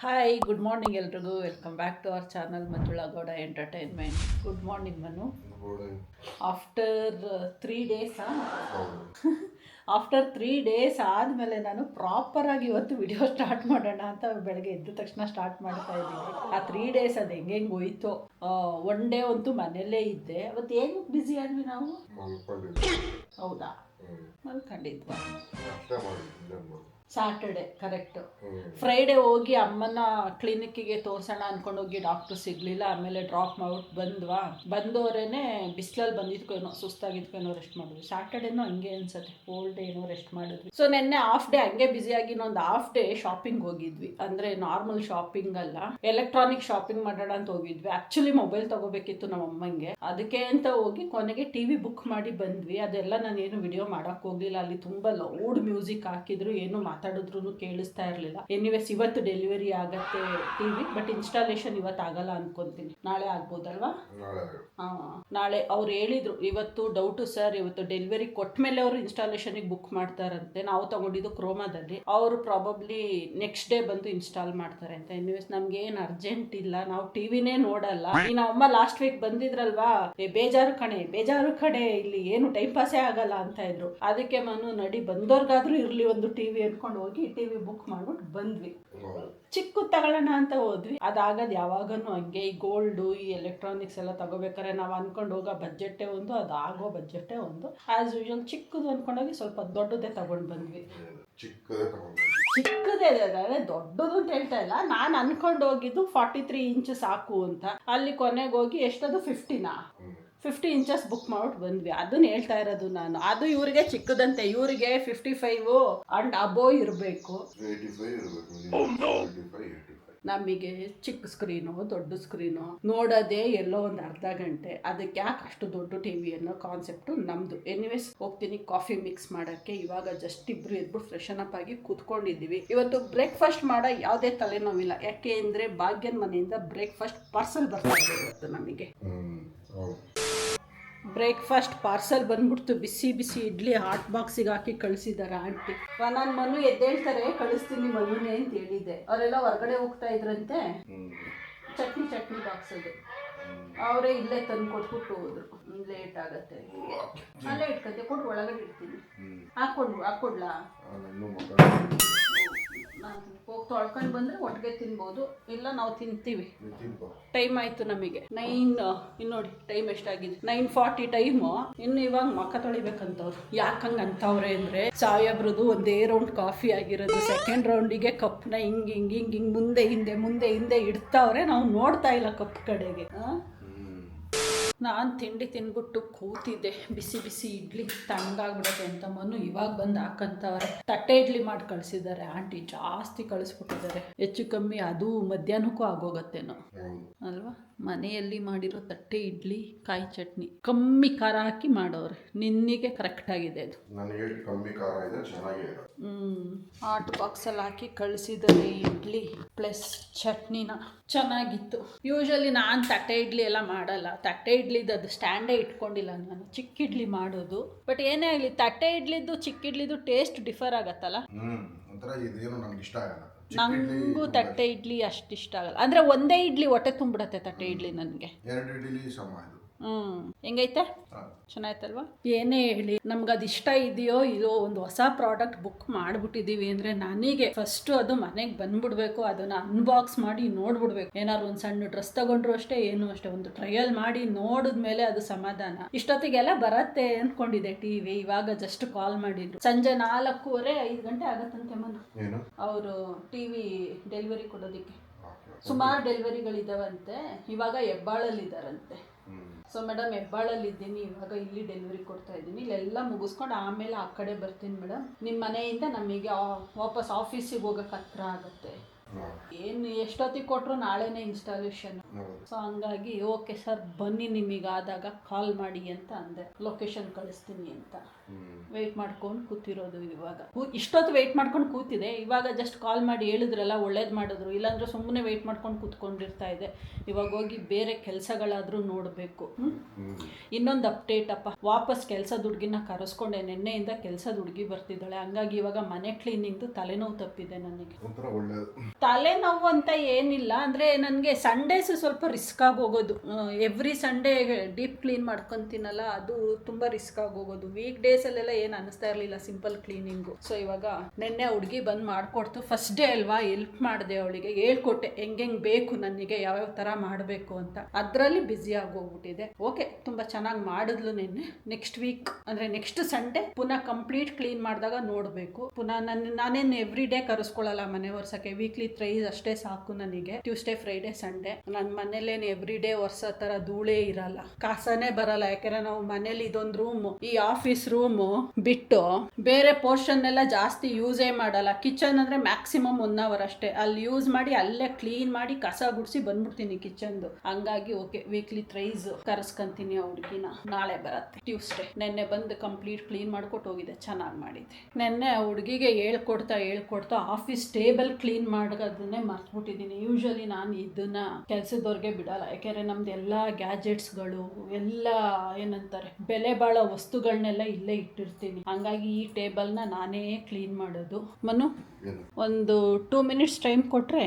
Hi, good morning ಎಲ್ರಿಗೂ. Welcome back to our channel Manjula Gowda entertainment. Good morning Manu. After 3 days after 3 days ಆದಮೇಲೆ ನಾನು ಪ್ರಾಪರಾಗಿ ಇವತ್ತು video start ಮಾಡೋಣ ಅಂತ ಬೆಳಗ್ಗೆ ಎದ್ದ ತಕ್ಷಣ ಸ್ಟಾರ್ಟ್ ಮಾಡ್ತಾ ಇದ್ದೀನಿ. ಆ 3 ಡೇಸ್ ಅದು ಹೆಂಗೆ ಹೋಯ್ತು. 1 ಡೇ ಅಂತೂ ಮನೆಯಲ್ಲೇ ಇದ್ದೆ. ಅವತ್ತು ಏನು ಬ್ಯುಸಿ ಆದ್ವಿ ನಾವು. ಹೌದಾ, ಮಲ್ಕೊಂಡಿದ್ವಾ? Saturday correct. ಫ್ರೈಡೇ ಹೋಗಿ ಅಮ್ಮನ ಕ್ಲಿನಿಕ್ಕಿಗೆ ತೋರಿಸೋಣ ಅಂದ್ಕೊಂಡು ಹೋಗಿ ಡಾಕ್ಟ್ರು ಸಿಗಲಿಲ್ಲ. ಆಮೇಲೆ ಡ್ರಾಪ್ ಮಾಡ್ಬಿಟ್ಟು ಬಂದವರೇ ಬಿಸಿಲಲ್ಲಿ ಬಂದಿದ್ಕೇನೋ ಸುಸ್ತಾಗಿದ್ಕೇನೋ ರೆಸ್ಟ್ ಮಾಡಿದ್ವಿ. ಸ್ಯಾಟರ್ಡೇನೂ ಹಂಗೆ ಅನ್ಸುತ್ತೆ, ಹೋಲ್ ಡೇ ಏನೋ ರೆಸ್ಟ್ ಮಾಡಿದ್ವಿ. ಸೊ ನೆನ್ನೆ ಹಾಫ್ ಡೇ ಹಂಗೆ ಬ್ಯುಸಿಯಾಗಿ ಇನ್ನೊಂದು ಹಾಫ್ ಡೇ ಶಾಪಿಂಗ್ ಹೋಗಿದ್ವಿ. ಅಂದರೆ ನಾರ್ಮಲ್ ಶಾಪಿಂಗ್ ಅಲ್ಲ, ಎಲೆಕ್ಟ್ರಾನಿಕ್ ಶಾಪಿಂಗ್ ಮಾಡೋಣ ಅಂತ ಹೋಗಿದ್ವಿ. ಆ್ಯಕ್ಚುಲಿ ಮೊಬೈಲ್ ತೊಗೋಬೇಕಿತ್ತು ನಮ್ಮ ಅಮ್ಮಂಗೆ, ಅದಕ್ಕೆ ಅಂತ ಹೋಗಿ ಕೊನೆಗೆ TV ಬುಕ್ ಮಾಡಿ ಬಂದ್ವಿ. ಅದೆಲ್ಲ ನಾನೇನು ವಿಡಿಯೋ ಮಾಡೋಕ್ಕೆ ಹೋಗಲಿಲ್ಲ. ಅಲ್ಲಿ ತುಂಬ ಲೌಡ್ ಮ್ಯೂಸಿಕ್ ಹಾಕಿದ್ರು, ಏನು ಮಾತಾಡಿದ್ರು ಕೇಳಿಸ್ತಾ ಇರಲಿಲ್ಲ. ಎನಿವೇಸ್ ಇವತ್ತು ಡೆಲಿವರಿ ಆಗತ್ತೆ TV, ಬಟ್ ಇನ್ಸ್ಟಾಲೇಷನ್ ಇವತ್ತು ಆಗಲ್ಲ ಅನ್ಕೊಂತೀನಿ. ನಾಳೆ ಆಗ್ಬೋದಲ್ವಾ? ನಾಳೆ ಅವ್ರು ಹೇಳಿದ್ರು ಇವತ್ತು ಡೌಟು ಸರ್, ಇವತ್ತು ಡೆಲಿವರಿ ಕೊಟ್ಮೇಲೆ ಅವರು ಇನ್ಸ್ಟಾಲೇಷನ್ಗೆ ಬುಕ್ ಮಾಡ್ತಾರಂತೆ. ನಾವು ತಗೊಂಡಿದ್ದು ಕ್ರೋಮಾದಲ್ಲಿ, ಅವರು ಪ್ರಾಬಬ್ಲಿ ನೆಕ್ಸ್ಟ್ ಡೇ ಬಂದು ಇನ್ಸ್ಟಾಲ್ ಮಾಡ್ತಾರೆ ಅಂತ. ಎನಿವೇಸ್ ನಮ್ಗೆ ಏನು ಅರ್ಜೆಂಟ್ ಇಲ್ಲ, ನಾವು ಟಿವಿನೇ ನೋಡಲ್ಲ. ನಮ್ಮ ಅಮ್ಮ ಲಾಸ್ಟ್ ವೀಕ್ ಬಂದಿದ್ರಲ್ವಾ, ಬೇಜಾರು ಕಡೆ ಇಲ್ಲಿ ಏನು ಟೈಮ್ ಪಾಸೇ ಆಗಲ್ಲ ಅಂತ ಇದ್ರು. ಅದಕ್ಕೆ ಮನು ನಡಿ ಬಂದವ್ರಿಗಾದ್ರೂ ಇರ್ಲಿ ಒಂದು TV ಅನ್ಕೊಂಡು ಹೋಗಿ TV ಬುಕ್ ಮಾಡ್ಬಿಟ್ಟು ಬಂದ್ವಿ. ಚಿಕ್ಕ ತಗೊಳ್ಳೋಣ ಅಂತ ಹೋದ್ವಿ, ಅದಾಗದು ಯಾವಾಗನೂ ಹಂಗೆ. ಈ ಗೋಲ್ಡು, ಈ ಎಲೆಕ್ಟ್ರಾನಿಕ್ಸ್ ಎಲ್ಲ ತಗೋಬೇಕಾರೆ ನಾವು ಅನ್ಕೊಂಡು ಹೋಗೋ ಬಜೆಟ್ಟೇ ಒಂದು, ಅದು ಆಗೋ ಬಜೆಟ್ಟೇ ಒಂದು. ಆಸ್ ಯೂಶುವಲ್ ಚಿಕ್ಕದು ಅನ್ಕೊಂಡೋಗಿ ಸ್ವಲ್ಪ ದೊಡ್ಡದೇ ತಗೊಂಡು ಬಂದ್ವಿ. ಚಿಕ್ಕದೇ ದೊಡ್ಡದು ಅಂತ ಹೇಳ್ತಾ ಇಲ್ಲ, ನಾನು ಅನ್ಕೊಂಡು ಹೋಗಿದ್ದು 43 ಇಂಚ್ ಸಾಕು ಅಂತ. ಅಲ್ಲಿ ಕೊನೆಗೆ ಹೋಗಿ ಎಷ್ಟದು 50 ಇಂಚಸ್ ಬುಕ್ ಮಾಡ್ಬಿಟ್ಟು ಬಂದ್ವಿ. ಅದನ್ನ ಹೇಳ್ತಾ ಇರೋದು ನಾನು. ಅದು ಇವ್ರಿಗೆ ಚಿಕ್ಕದಂತೆ, ಇವ್ರಿಗೆ 55 ಅಂಡ್ ಅಬೋ ಇರಬೇಕು. ನಮಗೆ ಚಿಕ್ಕ ಸ್ಕ್ರೀನು, ದೊಡ್ಡ ಸ್ಕ್ರೀನು ನೋಡೋದೇ ಎಲ್ಲೋ ಒಂದು ಅರ್ಧ ಗಂಟೆ. ಅದಕ್ಕೆ ಯಾಕೆ ಅಷ್ಟು ದೊಡ್ಡ TV ಅನ್ನೋ ಕಾನ್ಸೆಪ್ಟು ನಮ್ಮದು. ಎನಿವೇಸ್ ಹೋಗ್ತೀನಿ ಕಾಫಿ ಮಿಕ್ಸ್ ಮಾಡೋಕ್ಕೆ. ಇವಾಗ ಜಸ್ಟ್ ಇಬ್ರು ಎದ್ಬಿಟ್ಟು ಫ್ರೆಶನ್ ಅಪ್ ಆಗಿ ಕೂತ್ಕೊಂಡಿದ್ದೀವಿ. ಇವತ್ತು ಬ್ರೇಕ್ಫಾಸ್ಟ್ ಮಾಡೋ ಯಾವುದೇ ತಲೆನೋವಿಲ್ಲ, ಯಾಕೆ ಅಂದರೆ ಭಾಗ್ಯನ ಮನೆಯಿಂದ ಬ್ರೇಕ್ಫಾಸ್ಟ್ ಪಾರ್ಸಲ್ ಬರ್ತಾ ಇದೆ ಇವತ್ತು ನಮಗೆ. ಬ್ರೇಕ್ಫಾಸ್ಟ್ ಪಾರ್ಸಲ್ ಬಂದ್ಬಿಡ್ತು. ಬಿಸಿ ಇಡ್ಲಿ ಹಾಟ್ ಬಾಕ್ಸಿಗೆ ಹಾಕಿ ಕಳಿಸಿದ್ದಾರೆ ಆಂಟಿ. ನಾನು ಮನು ಎದ್ದೇಳ್ತಾರೆ ಕಳಿಸ್ತೀನಿ ಮನುನೇ ಅಂತ ಹೇಳಿದ್ದೆ. ಅವರೆಲ್ಲ ಹೊರಗಡೆ ಹೋಗ್ತಾ ಇದ್ರಂತೆ. ಚಟ್ನಿ ಬಾಕ್ಸ್ ಅದು ಅವರೇ ಇಲ್ಲೇ ತಂದು ಕೊಟ್ಬಿಟ್ಟು ಹೋದ್ರು. ಲೇಟ್ ಆಗತ್ತೆ, ಅಲ್ಲೇ ಇಟ್ಕೊಂಡೆ, ಕೊಟ್ಟು ಒಳಗಡೆ ಇಡ್ತೀನಿ. ಹಾಕೊಡ್ಲಾ? ನಾನು ಹೋಗಿ ತೊಳ್ಕೊಂಡು ಬಂದರೆ ಒಟ್ಟಿಗೆ ತಿನ್ಬೋದು, ಇಲ್ಲ ನಾವು ತಿಂತೀವಿ. ಟೈಮ್ ಆಯಿತು ನಮಗೆ 9. ಇನ್ನು ನೋಡಿ ಟೈಮ್ ಎಷ್ಟಾಗಿದೆ, 9:40 ಟೈಮು. ಇನ್ನು ಇವಾಗ ಮಕ್ಕ ತೊಳಿಬೇಕಂತವ್ರು. ಯಾಕಂಗೆ ಅಂತವ್ರೆ ಅಂದರೆ, ಸಾಹೇಬ್ರದ್ದು ಒಂದೇ ರೌಂಡ್ ಕಾಫಿ ಆಗಿರೋದು, ಸೆಕೆಂಡ್ ರೌಂಡಿಗೆ ಕಪ್ನ ಹಿಂಗೆ ಮುಂದೆ ಹಿಂದೆ ಇಡ್ತಾವ್ರೆ. ನಾವು ನೋಡ್ತಾ ಇಲ್ಲ ಕಪ್ ಕಡೆಗೆ. ನಾನು ತಿಂಡಿ ತಿನ್ಬಿಟ್ಟು ಕೂತಿದ್ದೆ. ಬಿಸಿ ಇಡ್ಲಿ ತಣ್ಣಗಾಗ್ಬಿಡತ್ತೆ ಅಂತ ಮನು ಇವಾಗ ಬಂದು ಹಾಕಂತವ್ರೆ. ತಟ್ಟೆ ಇಡ್ಲಿ ಮಾಡಿ ಕಳಿಸಿದ್ದಾರೆ ಆಂಟಿ, ಜಾಸ್ತಿ ಕಳಿಸ್ಬಿಟ್ಟಿದ್ದಾರೆ. ಹೆಚ್ಚು ಕಮ್ಮಿ ಅದು ಮಧ್ಯಾಹ್ನಕ್ಕೂ ಆಗೋಗತ್ತೇನೋ ಅಲ್ವಾ? ಮನೆಯಲ್ಲಿ ಮಾಡಿರೋ ತಟ್ಟೆ ಇಡ್ಲಿ, ಕಾಯಿ ಚಟ್ನಿ, ಕಮ್ಮಿ ಖಾರ ಹಾಕಿ ಮಾಡೋರೆ. ನಿನ್ನಿಗೆ ಕರೆಕ್ಟ್ ಆಗಿದೆ ಅದು. ಹಾಟ್ ಬಾಕ್ಸಲ್ಲಿ ಹಾಕಿ ಕಳಿಸಿದರೆ ಇಡ್ಲಿ ಪ್ಲಸ್ ಚಟ್ನಿನ. ಚೆನ್ನಾಗಿತ್ತು. ಯೂಶಲಿ ನಾನು ತಟ್ಟೆ ಇಡ್ಲಿ ಎಲ್ಲ ಮಾಡಲ್ಲ. ತಟ್ಟೆ ಇಡ್ಲಿದ್ದು ಅದು ಸ್ಟ್ಯಾಂಡೇ ಇಟ್ಕೊಂಡಿಲ್ಲ ನಾನು, ಚಿಕ್ಕ ಇಡ್ಲಿ ಮಾಡೋದು. ಬಟ್ ಏನೇ ಆಗಲಿ ತಟ್ಟೆ ಇಡ್ಲಿದ್ದು ಚಿಕ್ಕ ಇಡ್ಲಿದ್ದು ಟೇಸ್ಟ್ ಡಿಫರ್ ಆಗತ್ತಲ್ಲ. ನನಗೂ ತಟ್ಟೆ ಇಡ್ಲಿ ಅಷ್ಟು ಇಷ್ಟ ಆಗಲ್ಲ. ಅಂದರೆ ಒಂದೇ ಇಡ್ಲಿ ಹೊಟ್ಟೆ ತುಂಬಿಡತ್ತೆ ತಟ್ಟೆ ಇಡ್ಲಿ ನನಗೆ. ಹೆಂಗೈತೆ? ಚೆನ್ನಾಯ್ತಲ್ವಾ? ಏನೇ ಹೇಳಿ ನಮ್ಗೆ ಅದು ಇಷ್ಟ ಇದೆಯೋ ಇಲ್ಲೋ, ಒಂದು ಹೊಸ ಪ್ರಾಡಕ್ಟ್ ಬುಕ್ ಮಾಡಿಬಿಟ್ಟಿದ್ದೀವಿ ಅಂದರೆ ನನಗೆ ಫಸ್ಟು ಅದು ಮನೆಗೆ ಬಂದ್ಬಿಡ್ಬೇಕು, ಅದನ್ನು ಅನ್ಬಾಕ್ಸ್ ಮಾಡಿ ನೋಡ್ಬಿಡ್ಬೇಕು. ಏನಾದ್ರು ಒಂದು ಸಣ್ಣ ಡ್ರೆಸ್ ತಗೊಂಡ್ರು ಅಷ್ಟೇ, ಏನು ಅಷ್ಟೇ, ಒಂದು ಟ್ರಯಲ್ ಮಾಡಿ ನೋಡಿದ್ಮೇಲೆ ಅದು ಸಮಾಧಾನ. ಇಷ್ಟೊತ್ತಿಗೆಲ್ಲ ಬರತ್ತೆ ಅಂದ್ಕೊಂಡಿದೆ TV. ಇವಾಗ ಜಸ್ಟ್ ಕಾಲ್ ಮಾಡಿದ್ರು. ಸಂಜೆ 4:15 5 ಗಂಟೆ ಆಗತ್ತಂತೆ ಮನು ಅವರು TV ಡೆಲಿವರಿ ಕೊಡೋದಕ್ಕೆ. ಸುಮಾರು ಡೆಲಿವರಿಗಳಿದ್ದಾವಂತೆ. ಇವಾಗ ಹೆಬ್ಬಾಳಲ್ಲಿದ್ದಾರಂತೆ. ಸೊ ಮೇಡಮ್ ಹೆಬ್ಬಾಳಲ್ಲಿದ್ದೀನಿ, ಇವಾಗ ಇಲ್ಲಿ ಡೆಲಿವರಿ ಕೊಡ್ತಾ ಇದ್ದೀನಿ. ಇಲ್ಲೆಲ್ಲ ಮುಗಿಸ್ಕೊಂಡು ಆಮೇಲೆ ಆ ಕಡೆ ಬರ್ತೀನಿ ಮೇಡಮ್. ನಿಮ್ಮ ಮನೆಯಿಂದ ನಮಗೆ ವಾಪಸ್ ಆಫೀಸಿಗೆ ಹೋಗೋಕೆ ಹತ್ರ ಆಗುತ್ತೆ. ಏನು ಎಷ್ಟೊತ್ತಿಗೆ ಕೊಟ್ಟರು ನಾಳೆನೇ ಇನ್ಸ್ಟಾಲೇಷನ್. ಸೊ ಹಂಗಾಗಿ ಓಕೆ ಸರ್ ಬನ್ನಿ, ನಿಮಗಾದಾಗ ಕಾಲ್ ಮಾಡಿ ಅಂತ ಅಂದೆ. ಲೊಕೇಶನ್ ಕಳಿಸ್ತೀನಿ ಅಂತ. ವೆಯ್ಟ್ ಮಾಡ್ಕೊಂಡು ಕೂತಿರೋದು. ಇವಾಗ ಇಷ್ಟೊತ್ತು ವೆಯ್ಟ್ ಮಾಡ್ಕೊಂಡು ಕೂತಿದೆ. ಇವಾಗ ಜಸ್ಟ್ ಕಾಲ್ ಮಾಡಿ ಹೇಳಿದ್ರಲ್ಲ, ಒಳ್ಳೇದು ಮಾಡಿದ್ರು. ಇಲ್ಲಾಂದ್ರೆ ಸುಮ್ಮನೆ ವೆಯ್ಟ್ ಮಾಡ್ಕೊಂಡು ಕೂತ್ಕೊಂಡಿರ್ತಾ ಇದೆ. ಇವಾಗ ಹೋಗಿ ಬೇರೆ ಕೆಲಸಗಳಾದರೂ ನೋಡಬೇಕು. ಇನ್ನೊಂದು ಅಪ್ಡೇಟ್ ಅಪ್ಪ, ವಾಪಸ್ ಕೆಲಸದ ಹುಡುಗಿನ ಕರೆಸ್ಕೊಂಡೆ. ನಿನ್ನೆಯಿಂದ ಕೆಲಸದ ಹುಡುಗಿ ಬರ್ತಿದ್ದಾಳೆ. ಹಂಗಾಗಿ ಇವಾಗ ಮನೆ ಕ್ಲೀನಿಂಗ್ದು ತಲೆನೋವು ತಪ್ಪಿದೆ ನನಗೆ. ತಲೆನೋವು ಅಂತ ಏನಿಲ್ಲ, ಅಂದರೆ ನನಗೆ ಸಂಡೇಸ್ ಸ್ವಲ್ಪ ರಿಸ್ಕ್ ಆಗಿ ಹೋಗೋದು. ಎವ್ರಿ ಸಂಡೇ ಡೀಪ್ ಕ್ಲೀನ್ ಮಾಡ್ಕೊತೀನಲ್ಲ, ಅದು ತುಂಬ ರಿಸ್ಕ್ ಆಗಿ ಹೋಗೋದು. ವೀಕ್ ಡೇಸಲ್ಲೆಲ್ಲ ಏನು ಅನ್ನಿಸ್ತಾ ಇರಲಿಲ್ಲ, ಸಿಂಪಲ್ ಕ್ಲೀನಿಂಗು. ಸೊ ಇವಾಗ ನಿನ್ನೆ ಹುಡುಗಿ ಬಂದು ಮಾಡಿಕೊಡ್ತು. ಫಸ್ಟ್ ಡೇ ಅಲ್ವಾ, ಹೆಲ್ಪ್ ಮಾಡಿದೆ ಅವಳಿಗೆ, ಹೇಳ್ಕೊಟ್ಟೆ ಹೆಂಗೆ ಬೇಕು ನನಗೆ ಯಾವ್ಯಾವ ಥರ ಮಾಡಬೇಕು ಅಂತ. ಅದರಲ್ಲಿ ಬ್ಯುಸಿ ಆಗೋಗ್ಬಿಟ್ಟಿದೆ. ಓಕೆ, ತುಂಬ ಚೆನ್ನಾಗಿ ಮಾಡಿದ್ಲು ನಿನ್ನೆ. ನೆಕ್ಸ್ಟ್ ವೀಕ್ ಅಂದರೆ ನೆಕ್ಸ್ಟ್ ಸಂಡೇ ಪುನಃ ಕಂಪ್ಲೀಟ್ ಕ್ಲೀನ್ ಮಾಡಿದಾಗ ನೋಡಬೇಕು. ಪುನಃ ನಾನೇನು ಎವ್ರಿ ಡೇ ಕರೆಸ್ಕೊಳ್ಳಲ್ಲ ಮನೆ ಒರ್ಸೋಕ್ಕೆ. ವೀಕ್ಲಿ ಥ್ರೈಸ್ ಅಷ್ಟೇ ಸಾಕು ನನಗೆ, ಟ್ಯೂಸ್ಡೇ ಫ್ರೈಡೇ ಸಂಡೇ. ನನ್ನ ಮನೇಲೇನು ಎವ್ರಿ ಡೇ ಒರ್ಸೋ ಥರ ಧೂಳೇ ಇರಲ್ಲ, ಕಾಸನೇ ಬರಲ್ಲ. ಯಾಕೆಂದರೆ ನಾವು ಮನೇಲಿ ಇದೊಂದು ರೂಮು, ಈ ಆಫೀಸ್ ರೂಮು ಬಿಟ್ಟು ಬೇರೆ ಪೋರ್ಷನ್ ಎಲ್ಲ ಜಾಸ್ತಿ ಯೂಸೇ ಮಾಡಲ್ಲ. ಕಿಚನ್ ಅಂದರೆ ಮ್ಯಾಕ್ಸಿಮಮ್ 1 hour ಅಷ್ಟೇ. ಅಲ್ಲಿ ಯೂಸ್ ಮಾಡಿ ಅಲ್ಲೇ ಕ್ಲೀನ್ ಮಾಡಿ ಕಸ ಗುಡಿಸಿ ಬಂದ್ಬಿಡ್ತೀನಿ ಕಿಚನ್ದು. ಹಂಗಾಗಿ ಓಕೆ, ವೀಕ್ಲಿ ಥ್ರೈಸ್ ಕರೆಸ್ಕೊಂತೀನಿ ಆ ಹುಡುಗಿನ. ನಾಳೆ ಬರುತ್ತೆ ಟ್ಯೂಸ್ಡೇ. ನೆನ್ನೆ ಬಂದು ಕಂಪ್ಲೀಟ್ ಕ್ಲೀನ್ ಮಾಡ್ಕೊಟ್ಟು ಹೋಗಿದೆ, ಚೆನ್ನಾಗಿ ಮಾಡಿದ್ದೆ. ನೆನ್ನೆ ಆ ಹುಡುಗಿಗೆ ಹೇಳ್ಕೊಡ್ತಾ ಆಫೀಸ್ ಟೇಬಲ್ ಕ್ಲೀನ್ ಮಾಡೋದನ್ನೇ ಮರ್ತ್ಬಿಟ್ಟಿದ್ದೀನಿ. ಯೂಶಲಿ ನಾನು ಇದನ್ನ ಕೆಲಸದವ್ರಿಗೆ ಬಿಡಲ್ಲ, ಯಾಕೆಂದರೆ ನಮ್ದು ಎಲ್ಲ ಗ್ಯಾಜೆಟ್ಸ್ಗಳು ಎಲ್ಲ ಏನಂತಾರೆ ಬೆಲೆ ಬಾಳೋ ವಸ್ತುಗಳನ್ನೆಲ್ಲ ಇಲ್ಲೇ ಇಟ್ಟಿರ್ತೀನಿ. ಹಂಗಾಗಿ ಈ ಟೇಬಲ್ನ ನಾನೇ ಕ್ಲೀನ್ ಮಾಡೋದು. ಮನು, ಒಂದು 2 minutes ಟೈಮ್ ಕೊಟ್ಟರೆ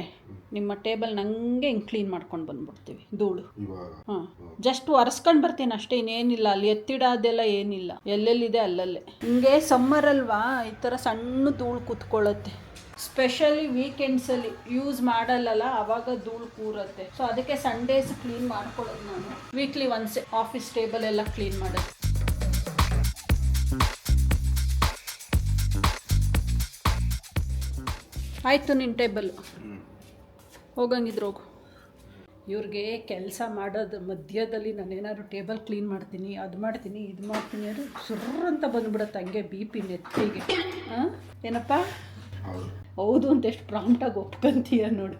ನಿಮ್ಮ ಟೇಬಲ್ ನಂಗೆ ಹಿಂಗೆ ಕ್ಲೀನ್ ಮಾಡ್ಕೊಂಡು ಬಂದ್ಬಿಡ್ತೀವಿ. ಧೂಳು ಜಸ್ಟ್ ಒರೆಸ್ಕೊಂಡು ಬರ್ತೀನಿ ಅಷ್ಟೇ, ಇನ್ನೇನಿಲ್ಲ. ಅಲ್ಲಿ ಎತ್ತಿಡೋದೆಲ್ಲ ಏನಿಲ್ಲ, ಎಲ್ಲೆಲ್ಲಿದೆ ಅಲ್ಲಲ್ಲೇ. ಹಿಂಗೆ ಸಮ್ಮರ್ ಅಲ್ವಾ, ಈ ಥರ ಸಣ್ಣ ಧೂಳು ಕೂತ್ಕೊಳ್ಳುತ್ತೆ. ಸ್ಪೆಷಲಿ ವೀಕೆಂಡ್ಸಲ್ಲಿ ಯೂಸ್ ಮಾಡಲ್ಲಲ್ಲ, ಆವಾಗ ಧೂಳು ಕೂರುತ್ತೆ. ಸೊ ಅದಕ್ಕೆ ಸಂಡೇಸ್ ಕ್ಲೀನ್ ಮಾಡ್ಕೊಳ್ಳೋದು ನಾನು. ವೀಕ್ಲಿ ಒನ್ಸೆ ಆಫೀಸ್ ಟೇಬಲ್ ಎಲ್ಲ ಕ್ಲೀನ್ ಮಾಡೋದು. ಆಯಿತು, ನಿನ್ನ ಟೇಬಲ್ ಹೋಗಂಗಿದ್ರು ಹೋಗು. ಇವ್ರಿಗೆ ಕೆಲಸ ಮಾಡೋದು ಮಧ್ಯದಲ್ಲಿ ನಾನೇನಾದ್ರು ಟೇಬಲ್ ಕ್ಲೀನ್ ಮಾಡ್ತೀನಿ, ಅದು ಮಾಡ್ತೀನಿ, ಇದು ಮಾಡ್ತೀನಿ ಅಂದರೆ ಸುರ್ರ್ ಅಂತ ಬಂದ್ಬಿಡುತ್ತೆ ಹಂಗೆ BP ನೆತ್ತಿಗೆ. ಏನಪ್ಪ ಹೌದು ಅಂತ ಎಷ್ಟು ಪ್ರಾಂಪ್ಟಾಗಿ ಒಪ್ಕೊಂತೀಯ ನೋಡು.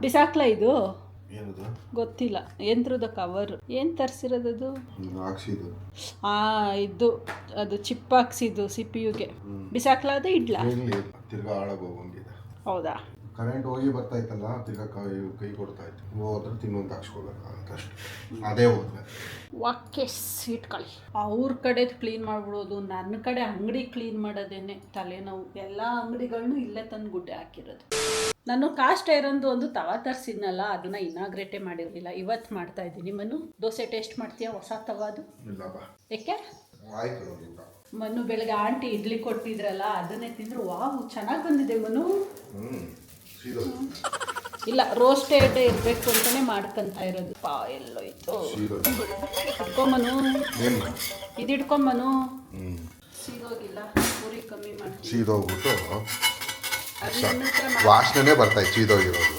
ಬಿಸಾಕ್ಲ ಇದು ಗೊತ್ತಿಲ್ಲ, ಯಂತ್ರದ ಕವರ್ ಏನು ತರಿಸಿರೋದದು? ಇದು ಅದು ಚಿಪ್ ಹಾಕ್ಸಿದ್ದು CPU-ಗೆ. ಬಿಸಾಕ್ಲ ಅದು ಇಡ್ಲಾ? ಹೌದಾ? ಕರೆಂಟ್ ಹೋಗಿ ಬರ್ತಾ ಇತ್ತಲ್ಲ, ತಿರ್ಗಾ ಕೈ ಕೊಡ್ತಾ ಇತ್ತು. ಹೋದ್ರೆ ತಿನ್ನುವಂತ ಹಾಕ್ಸ್ಕೊಳ್ಬೇಕಾಗುತ್ತೆ ಅಷ್ಟೇ. ಅದೇ ಹೋದ್ರೆ ವಾಕ್ಯ ಇಟ್ಕೊಳ್ಳಿ. ಅವ್ರ ಕಡೆ ಕ್ಲೀನ್ ಮಾಡ್ಬಿಡೋದು, ನನ್ನ ಕಡೆ ಅಂಗಡಿ ಕ್ಲೀನ್ ಮಾಡೋದೇನೆ ತಲೆನೋವು. ಎಲ್ಲ ಅಂಗಡಿಗಳನ್ನೂ ಇಲ್ಲೇ ತಂದು ಗುಡ್ಡೆ ಹಾಕಿರೋದು. ನಾನು ಕಾಸ್ಟ್ ಐರನ್ದು ಒಂದು ತವಾ ತರಿಸಿದ್ನಲ್ಲ, ಅದನ್ನ ಇನಾಗ್ರೇಟೇ ಮಾಡಿರಲಿಲ್ಲ. ಇವತ್ತು ಮಾಡ್ತಾ ಇದ್ದೀನಿ. ಮನು, ದೋಸೆ ಟೇಸ್ಟ್ ಮಾಡ್ತೀಯಾ ಹೊಸ ತವಾದು? ಯಾಕೆ? ಮನು ಬೆಳಗ್ಗೆ ಆಂಟಿ ಇಡ್ಲಿ ಕೊಟ್ಟಿದ್ರಲ್ಲ, ಅದನ್ನೇ ತಿಂದ್ರು. ವಾವ್, ಚೆನ್ನಾಗಿ ಬಂದಿದೆ ಮನು. ಇಲ್ಲ, ರೋಸ್ಟೆಡ್ ಇರಬೇಕು ಅಂತಾನೆ ಮಾಡ್ಕೊಂತ ಇರೋದು. ಎಲ್ಲೋಯ್ತು, ಇಟ್ಕೊಂಬನು, ಇದು ಇಟ್ಕೊಂಬನು. ಸೀದೋಗಿಲ್ಲ, ಪೂರಿ ಕಮ್ಮಿ ಮಾಡಿ ಸೀದೋಗ್ಬಿಟ್ಟು ವಾಸನೆ ಬರ್ತಾ ಇತ್ತು ಸೀದೋಗಿರೋದು.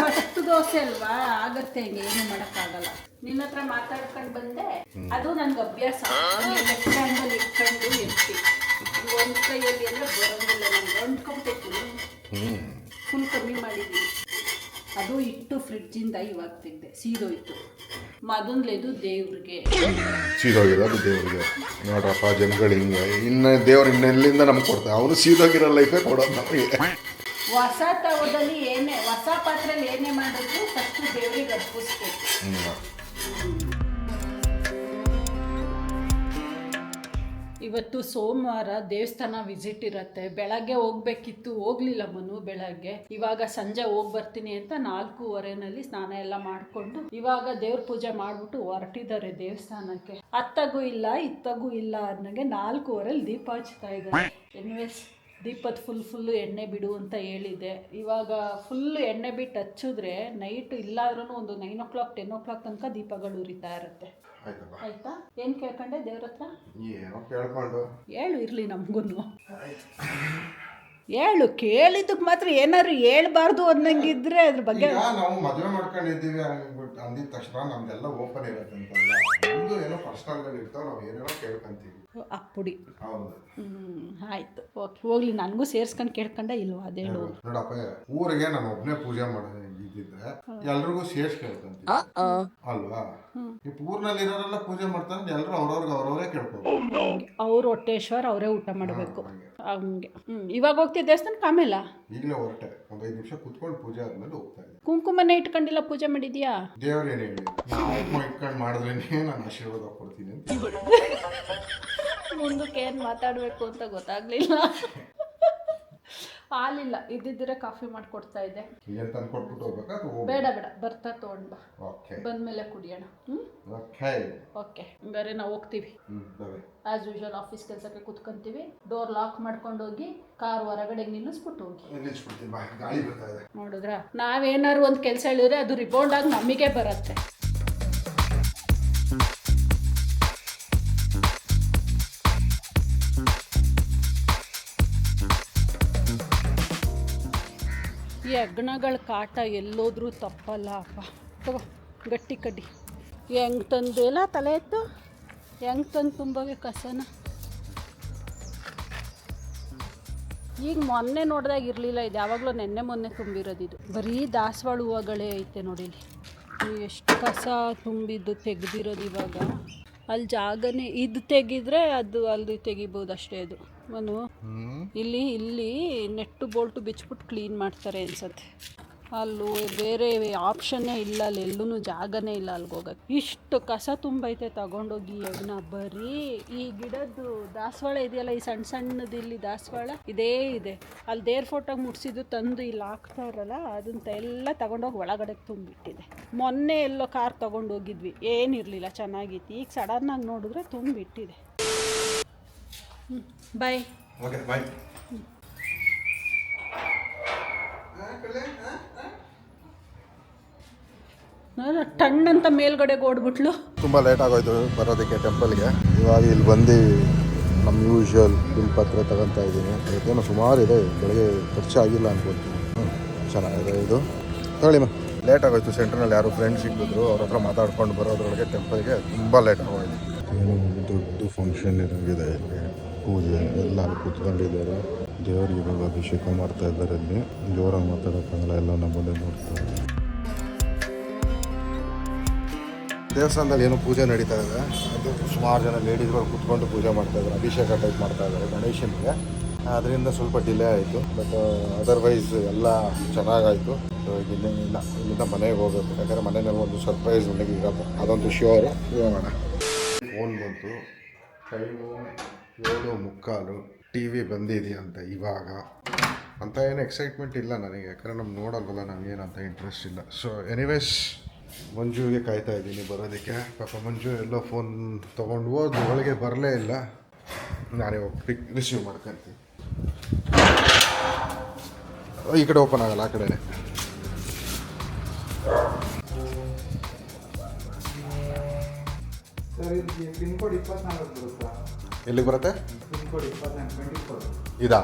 ಫಸ್ಟ್ ದೋಸೆ ಅಲ್ವಾ, ಆಗತ್ತೆ, ಹಿಂಗೆ ಏನು ಮಾಡೋಕ್ಕಾಗಲ್ಲ. ನಿನ್ನ ಹತ್ರ ಮಾತಾಡ್ಕೊಂಡು ಬಂದೆ, ಅದು ನನಗೆ ಅಭ್ಯಾಸ. ಲೆಫ್ಟ್ ಹ್ಯಾಂಡಲ್ಲಿ ಇಟ್ಕೊಂಡು ಎತ್ತಿ, ಒಂದು ಕೈಯಲ್ಲಿ ಅಂದರೆ ಬರೋದಿಲ್ಲ, ನನಗೆ ಅಂಟ್ಕೊಂಬಿಟ್ಟು ಫುಲ್ ಕಮ್ಮಿ ಮಾಡಿದ್ದೀನಿ. ಅದು ಇಟ್ಟು ಫ್ರಿಡ್ಜಿಂದ ಇವಾಗ ತೆಗೆದೆ, ಸೀದೋಯ್ತು. ಮೊದಲೇದು ದೇವ್ರಿಗೆ ಸೀದೋಗಿರೋದು ದೇವ್ರಿಗೆ. ನೋಡ್ರಪ್ಪ ಜನಗಳು ಹಿಂಗೆ, ಇನ್ನು ದೇವ್ರು ಇನ್ನೆಲ್ಲಿಂದ ನಮ್ಗೆ ಕೊಡ್ತಾರೆ. ಅವನು ಸೀದೋಗಿರೋ ಲೈಫೇ ಕೊಡೋದು ನಮಗೆ. ಹೊಸ ತವದಲ್ಲಿ ಏನೇ, ಹೊಸ ಪಾತ್ರೆಯಲ್ಲಿ ಏನೇ ಮಾಡಿದ್ರು ಫಸ್ಟ್ ದೇವ್ರಿಗೆ ಅರ್ಪಿಸ್ಬೇಕು. ಇವತ್ತು ಸೋಮವಾರ, ದೇವಸ್ಥಾನ ವಿಸಿಟ್ ಇರುತ್ತೆ. ಬೆಳಗ್ಗೆ ಹೋಗ್ಬೇಕಿತ್ತು, ಹೋಗ್ಲಿಲ್ಲ ಮನು ಬೆಳಗ್ಗೆ. ಇವಾಗ ಸಂಜೆ ಹೋಗಿ ಬರ್ತೀನಿ ಅಂತ 4:15 ಸ್ನಾನ ಎಲ್ಲ ಮಾಡಿಕೊಂಡು ಇವಾಗ ದೇವ್ರ ಪೂಜೆ ಮಾಡಿಬಿಟ್ಟು ಹೊರಟಿದ್ದಾರೆ ದೇವಸ್ಥಾನಕ್ಕೆ. ಅತ್ತಗೂ ಇಲ್ಲ ಇತ್ತಗೂ ಇಲ್ಲ ಅನ್ನಂಗೆ 4:15 ದೀಪ ಹಚ್ತಾ ಇದ್ದಾರೆ. ಎನಿವೇಸ್, ದೀಪದ ಫುಲ್ಲು ಎಣ್ಣೆ ಬಿಡು ಅಂತ ಹೇಳಿದೆ. ಇವಾಗ ಫುಲ್ ಎಣ್ಣೆ ಬಿಟ್ಟು ಹಚ್ಚಿದ್ರೆ ನೈಟ್ ಇಲ್ಲಾದ್ರೂ ಒಂದು 9 o'clock 10 o'clock ತನಕ ದೀಪಗಳು ಉರಿತಾ ಇರುತ್ತೆ. ಆಯ್ತಾ? ಏನು ಕೇಳ್ಕೊಂಡೆ ದೇವ್ರ ಹತ್ರ? ಹೇಳು, ಇರಲಿ ನಮಗೂ. ಹೇಳು, ಕೇಳಿದ್ದಕ್ಕೆ ಮಾತ್ರ ಏನಾದ್ರು ಹೇಳ್ಬಾರ್ದು ಅನ್ನಂಗಿದ್ರೆ ಅದ್ರ ಬಗ್ಗೆ. ನಾವು ಮದುವೆ ಮಾಡ್ಕೊಂಡಿದ್ದೀವಿ ಅಂದಿದ ತಕ್ಷಣ ನಮ್ದೆಲ್ಲ ಓಪನ್ ಇರುತ್ತೆ ಅಂತಲ್ಲ, ನಮ್ದು ಏನೋ ಪರ್ಸನಲ್ ಇರ್ತಾವೆ, ನಾವು ಏನೇನೋ ಕೇಳ್ಕೊಂತೀವಿ. ಅಪ್ಪುಡಿ. ಹೌದು. ಆಯ್ತು, ಓಕೆ, ಹೋಗ್ಲಿ. ನನಗೂ ಸೇರ್ಸ್ಕೊಂಡು ಕೇಳ್ಕೊಂಡೆ ಇಲ್ವಾ? ಅದೇಳು ನೋಡಪ್ಪ, ಊರಿಗೆ ನಾನು ಒಬ್ಬನೇ ಪೂಜೆ ಮಾಡಿದೆ. ಇದ್ದಿದ್ರೆ ಎಲ್ರಿಗೂ ಸೇರ್ಸ್ ಕೇಳ್ಕೊಂತೀವಿ ಅಲ್ವಾ? ಈ ಊರ್ನಲ್ಲಿ ಇರೋರೆಲ್ಲ ಪೂಜೆ ಮಾಡ್ತಾರೆ, ಎಲ್ರು ಅವ್ರವ್ರೇ ಕೇಳ್ಕೊಬೇಕು. ಅವ್ರು ಹೊಟ್ಟೇಶ್ವರ ಅವರೇ ಊಟ ಮಾಡಬೇಕು ಹಂಗೆ. ಇವಾಗ ಹೋಗ್ತೀವಿ ದೇವಸ್ಥಾನಕ್ಕೆ? ಆಮೇಲೆ ಈಗಲೇ ಹೊರಟೆ, ಒಂದು 5 ನಿಮಿಷ ಕುತ್ಕೊಂಡು ಪೂಜೆ ಆದ್ಮೇಲೆ ಹೋಗ್ತಾ ಇದ್ದೆ. ಕುಂಕುಮನೇ ಇಟ್ಕೊಂಡಿಲ್ಲ, ಪೂಜೆ ಮಾಡಿದ್ಯಾ? ದೇವ್ರೇನು ಹೇಳಿ ಕುಂಕುಮ ಇಟ್ಕೊಂಡು ಮಾಡಿದ್ರೇನೆ ನಾನು ಆಶೀರ್ವಾದ ಕೊಡ್ತೀನಿ ಅಂತ. ಮುಂದಕ್ಕೆ ಏನು ಮಾತಾಡಬೇಕು ಅಂತ ಗೊತ್ತಾಗ್ಲಿಲ್ಲ. ಹಾಲಿಲ್ಲ, ಇದ್ದಿದ್ರೆ ಕಾಫಿ ಮಾಡಿಕೊಡ್ತಾ ಇದ್ದೆ. ಏನು ತಂದು ಕೊಟ್ಬಿಟ್ಟು ಹೋಗ್ಬೇಕಾ? ಬೇಡ ಬರ್ತಾ ತೊಗೊಂಡು ಬಾ, ಓಕೆ, ಬಂದ್ಮೇಲೆ ಕುಡಿಯೋಣ. ಓಕೆ ಹಂಗಾರೆ ನಾವು ಹೋಗ್ತೀವಿ. ಆಸ್ ಯೂಶುವಲ್ ಆಫೀಸ್ ಕೆಲಸಕ್ಕೆ ಕುತ್ಕೊಂತೀವಿ, ಡೋರ್ ಲಾಕ್ ಮಾಡ್ಕೊಂಡು ಹೋಗಿ ಕಾರ್ ಹೊರಗಡೆ ನಿಲ್ಲಿಸ್ಬಿಟ್ಟು ಹೋಗಿ. ನೋಡಿದ್ರ, ನಾವೇನಾದ್ರು ಒಂದು ಕೆಲಸ ಹೇಳಿದ್ರೆ ಅದು ರಿಬೌಂಡ್ ಆಗಿ ನಮಗೆ ಬರುತ್ತೆ. ಈ ಅಗ್ನಗಳ ಕಾಟ ಎಲ್ಲೋದ್ರೂ ತಪ್ಪಲ್ಲ ಅಪ್ಪ. ತಗೋ ಗಟ್ಟಿ ಕಡ್ಡಿ. ಹೆಂಗೆ ತಂದು ಎಲ್ಲ ತಲೆ ಎತ್ತು, ಹೆಂಗೆ ತಂದು ತುಂಬಗೆ ಕಸನ. ಈಗ ಮೊನ್ನೆ ನೋಡಿದಾಗ ಇರಲಿಲ್ಲ, ಇದು ಯಾವಾಗಲೂ ಮೊನ್ನೆ ತುಂಬಿರೋದು. ಇದು ಬರೀ ದಾಸವಾಳ ಹೂವುಗಳೇ ಐತೆ ನೋಡಿ. ಇಲ್ಲಿ ಎಷ್ಟು ಕಸ ತುಂಬಿದ್ದು ತೆಗೆದಿರೋದು. ಇವಾಗ ಅಲ್ಲಿ ಜಾಗನೇ ಇದು ತೆಗೆದ್ರೆ ಅದು ಅಲ್ಲಿ ತೆಗಿಬೋದು ಅಷ್ಟೇ. ಅದು ಮನು ಇಲ್ಲಿ ನೆಟ್ಟು ಬೋಲ್ಟು ಬಿಚ್ಬಿಟ್ಟು ಕ್ಲೀನ್ ಮಾಡ್ತಾರೆ ಅನ್ಸತ್ತೆ. ಅಲ್ಲೂ ಬೇರೆ ಆಪ್ಷನ್ನೇ ಇಲ್ಲ, ಅಲ್ಲಿ ಎಲ್ಲೂ ಜಾಗನೇ ಇಲ್ಲ ಅಲ್ಲಿಗೆ ಹೋಗೋಕ್ಕೆ. ಇಷ್ಟು ಕಸ ತುಂಬೈತೆ ತಗೊಂಡೋಗಿ. ಅದನ್ನ ಬರೀ ಈ ಗಿಡದ್ದು ದಾಸವಾಳ ಇದೆಯಲ್ಲ, ಈ ಸಣ್ಣ ಸಣ್ಣದು ಇಲ್ಲಿ ದಾಸವಾಳ ಇದೇ ಇದೆ. ಅಲ್ಲಿ ದೇವ್ರ ಫೋಟೋಗೆ ಮುಟ್ಸಿದ್ದು ತಂದು ಇಲ್ಲಿ ಹಾಕ್ತಾರಲ್ಲ, ಅದಂತ ಎಲ್ಲ ತಗೊಂಡೋಗಿ ಒಳಗಡೆ ತುಂಬಿಟ್ಟಿದೆ. ಮೊನ್ನೆ ಎಲ್ಲೋ ಕಾರ್ ತೊಗೊಂಡೋಗಿದ್ವಿ, ಏನಿರಲಿಲ್ಲ, ಚೆನ್ನಾಗಿತ್ತು. ಈಗ ಸಡನ್ನಾಗಿ ನೋಡಿದ್ರೆ ತುಂಬಿಟ್ಟಿದೆ. ಬಾಯ್. ಬಾಯ್. ಟಣ್ಣಂತ ಮೇಲ್ಗಡೆಗೆ ಓಡ್ಬಿಟ್ಲು. ತುಂಬ ಲೇಟ್ ಆಗೋಯ್ತು ಬರೋದಕ್ಕೆ ಟೆಂಪಲ್ಗೆ. ಇವಾಗ ಇಲ್ಲಿ ಬಂದು ನಮ್ಮ ಯೂಶ್ವಲ್ ಬಿಲ್ ಪತ್ರ ತಗೊತಾ ಇದ್ದೀನಿ. ಅದಕ್ಕೇನೋ ಸುಮಾರು ಇದೆ, ಬೆಳಗ್ಗೆ ಖರ್ಚಾಗಿಲ್ಲ ಅನ್ಕೊಳ್ತೀನಿ. ಚೆನ್ನಾಗಿದೆ ಇದು. ಹೇಳಿಮ್ಮ, ಲೇಟ್ ಆಗೋಯ್ತು. ಸೆಂಟ್ರ್ನಲ್ಲಿ ಯಾರು ಫ್ರೆಂಡ್ಸ್ ಸಿಕ್ಕಿದ್ರು, ಅವ್ರ ಹತ್ರ ಮಾತಾಡ್ಕೊಂಡು ಬರೋದ್ರೊಳಗೆ ಟೆಂಪಲ್ಗೆ ತುಂಬ ಲೇಟ್ ಆಗೋಯ್ತು. ಏನೋ ದೊಡ್ಡ ಫಂಕ್ಷನ್ ಇರೋಂಗಿದೆ ಇಲ್ಲಿ. ಪೂಜೆ ಎಲ್ಲರೂ ಕೂತ್ಕೊಂಡಿದ್ದಾರೆ. ದೇವರಿಗೆ ಇವಾಗ ಅಭಿಷೇಕ ಮಾಡ್ತಾ ಇದ್ದಾರೆ. ಇಲ್ಲಿ ಜೋರಾಗಿ ಮಾತಾಡೋಕ್ಕಾಗಲ್ಲ, ಎಲ್ಲ ನಮ್ಮನ್ನೇ ನೋಡ್ತಾರೆ. ದೇವಸ್ಥಾನದಲ್ಲಿ ಏನೋ ಪೂಜೆ ನಡೀತಾ ಇದೆ. ಅದು ಸುಮಾರು ಜನ ಲೇಡೀಸ್ಗಳು ಕೂತ್ಕೊಂಡು ಪೂಜೆ ಮಾಡ್ತಾಯಿದ್ದಾರೆ, ಅಭಿಷೇಕ ಟೈಪ್ ಮಾಡ್ತಾ ಇದ್ದಾರೆ ಗಣೇಶನಿಗೆ. ಅದರಿಂದ ಸ್ವಲ್ಪ ಡಿಲೇ ಆಯಿತು, ಬಟ್ ಅದರ್ವೈಸ್ ಎಲ್ಲ ಚೆನ್ನಾಗಾಯಿತು. ಸೊ ಇಲ್ಲಿಂದ ಮನೆಗೆ ಹೋಗಬೇಕು, ಯಾಕಂದರೆ ಮನೆಯಲ್ಲಿ ಒಂದು ಸರ್ಪ್ರೈಸ್ ನನಗೆ ಇರೋದು, ಅದಂತೂ ಶ್ಯೂರು. ಹೋಗೋಣ. ಫೋನ್ ಬಂತು, ಟೈಮು 7:45. ಟಿ ವಿ ಬಂದಿದೆಯಂತೆ ಇವಾಗ ಅಂತ. ಏನು ಎಕ್ಸೈಟ್ಮೆಂಟ್ ಇಲ್ಲ ನನಗೆ, ಯಾಕಂದರೆ ನಮ್ಗೆ ನೋಡಲ್ವಲ್ಲ, ನಮಗೇನಂತ ಇಂಟ್ರೆಸ್ಟ್ ಇಲ್ಲ. ಸೊ ಎನಿವೇಸ್ ಮಂಜುಗೆ ಕಾಯ್ತಾ ಇದ್ದೀನಿ ಬರೋದಕ್ಕೆ. ಪಾಪ ಮಂಜು ಎಲ್ಲೋ ಫೋನ್ ತೊಗೊಂಡು ಹೋದ ಒಳಗೆ ಬರಲೇ ಇಲ್ಲ. ನಾನೇ ಹೋಗಿ ರಿಸೀವ್ ಮಾಡ್ಕೊತೀನಿ. ಈ ಕಡೆ ಓಪನ್ ಆಗಲ್ಲ, ಆ ಕಡೆನೇ. ಪಿನ್ ಕೋಡ್ 24 ಬರುತ್ತಾ? ಎಲ್ಲಿಗೆ ಬರುತ್ತೆ? ಪಿನ್ ಕೋಡ್ 24 ಇದಾ?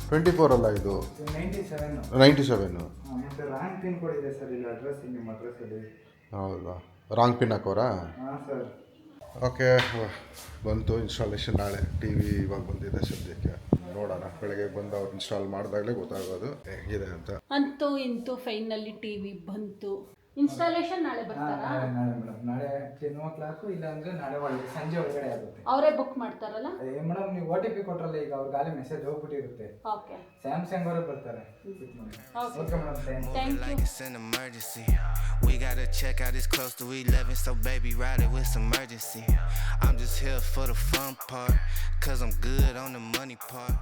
24 ಅಲ್ಲ, ಇದು 97. ಮತ್ತೆ ರಾಂಗ್ ಪಿನ್ ಕೋಡ್ ಇದೆ ಸರ್ ಇಲ್ಲಿ ಅಡ್ರೆಸ್, ನಿಮ್ಮ ಅಡ್ರೆಸ್ಸಲ್ಲಿ. ಹೌದಾ? ರಾಂಗ್ ಪಿನ್ ಹಾಕೋರಾ? ಹಾಂ ಸರ್. ಓಕೆ, ಬಂತು ಇನ್ಸ್ಟಾಲೇಷನ್. ನಾಳೆ ಟಿ ವಿ ಇವಾಗ ಬಂದಿದೆ ಸದ್ಯಕ್ಕೆ. ನೋಡೋಣ, ಬೆಳಗ್ಗೆ ಬಂದು ಅವ್ರು ಇನ್ಸ್ಟಾಲ್ ಮಾಡಿದಾಗಲೇ ಗೊತ್ತಾಗೋದು ಹೇಗಿದೆ ಅಂತ. ಅಂತೂ ಇಂತೂ ಫೈನಲಿ ಟಿ ವಿ ಬಂತು. ಇನ್ಸ್ಟಾಲೇಷನ್ ನಾಳೆ ಬರ್ತಾರಾ? ನಾಳೆ ಮೇಡಮ್, ನಾಳೆ 10 o'clock, ಇಲ್ಲ ಅಂದ್ರೆ ನಾಳೆ ಒಳಗೆ ಸಂಜೆ ಒಳಗಡೆ ಆಗುತ್ತೆ. ಅವರೇ ಬುಕ್ ಮಾಡ್ತಾರಲ್ಲ? ಮೇಡಮ್ ನೀವು OTP ಕೊಟ್ರಲ್ಲ, ಈಗ ಅವ್ರಿಗೆ ಗಾಲಿ ಮೆಸೇಜ್ ಹೋಗ್ಬಿಟ್ಟಿರುತ್ತೆ. ಓಕೆ, ಸ್ಯಾಮ್ಸಂಗ್ ಅವರು ಬರ್ತಾರೆ. Okay madam, thank you. We gotta check out, it's close to 11, so baby ride it with some urgency. I'm just here for the fun part, cause I'm good on the money part.